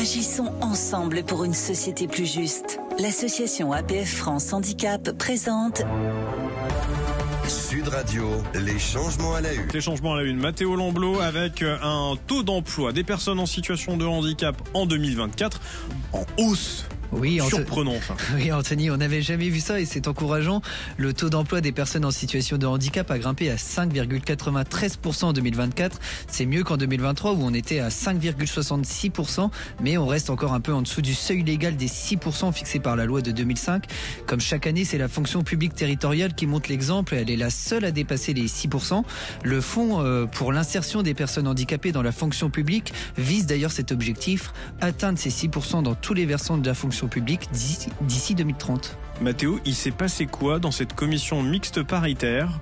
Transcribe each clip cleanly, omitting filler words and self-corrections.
Agissons ensemble pour une société plus juste. L'association APF France Handicap présente Sud Radio, les changements à la une. Les changements à la une. Mathéo Lamblot avec un taux d'emploi des personnes en situation de handicap en 2024 en hausse. Oui, surprenant. Oui, Anthony, on n'avait jamais vu ça et c'est encourageant. Le taux d'emploi des personnes en situation de handicap a grimpé à 5,93% en 2024. C'est mieux qu'en 2023 où on était à 5,66%, mais on reste encore un peu en dessous du seuil légal des 6% fixé par la loi de 2005. Comme chaque année, c'est la fonction publique territoriale qui montre l'exemple. Elle est la seule à dépasser les 6%. Le fonds pour l'insertion des personnes handicapées dans la fonction publique vise d'ailleurs cet objectif, atteindre ces 6% dans tous les versants de la fonction publique d'ici 2030. Mathéo, il s'est passé quoi dans cette commission mixte paritaire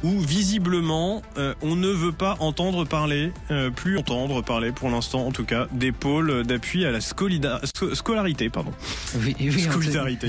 où visiblement on ne veut pas entendre parler, plus entendre parler pour l'instant en tout cas, des pôles d'appui à la scolarité, pardon. Oui, Scolarité.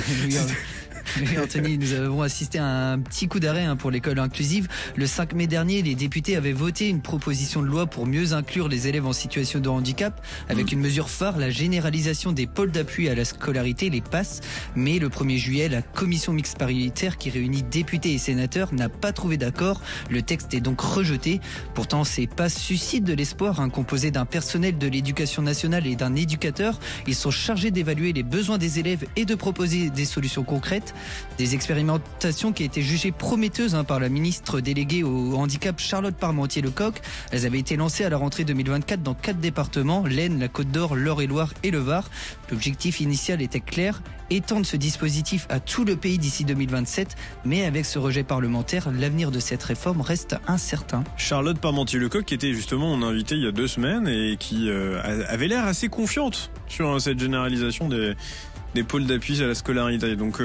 Oui, Anthony, nous avons assisté à un petit coup d'arrêt pour l'école inclusive. Le 5 mai dernier, les députés avaient voté une proposition de loi pour mieux inclure les élèves en situation de handicap, avec une mesure phare, la généralisation des pôles d'appui à la scolarité, les PASS. Mais le 1er juillet, la commission mixte paritaire qui réunit députés et sénateurs n'a pas trouvé d'accord. Le texte est donc rejeté. Pourtant, ces PASS suscitent de l'espoir, composés d'un personnel de l'éducation nationale et d'un éducateur. Ils sont chargés d'évaluer les besoins des élèves et de proposer des solutions concrètes. Des expérimentations qui étaient jugées prometteuses par la ministre déléguée au handicap Charlotte Parmentier-Lecocq. Elles avaient été lancées à la rentrée 2024 dans 4 départements, l'Aisne, la Côte-d'Or, l'Eure-et-Loir et le Var. L'objectif initial était clair, étendre ce dispositif à tout le pays d'ici 2027. Mais avec ce rejet parlementaire, l'avenir de cette réforme reste incertain. Charlotte Parmentier-Lecocq qui était justement mon invité il y a 2 semaines et qui avait l'air assez confiante sur cette généralisation des pôles d'appui à la scolarité. Donc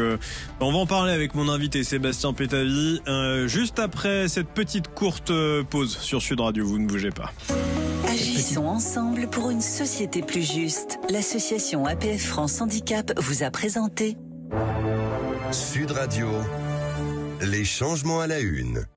on va en parler avec mon invité Sébastien Pétavy juste après cette petite courte pause sur Sud Radio. Vous ne bougez pas. Agissons ensemble pour une société plus juste. L'association APF France Handicap vous a présenté Sud Radio, les changements à la une.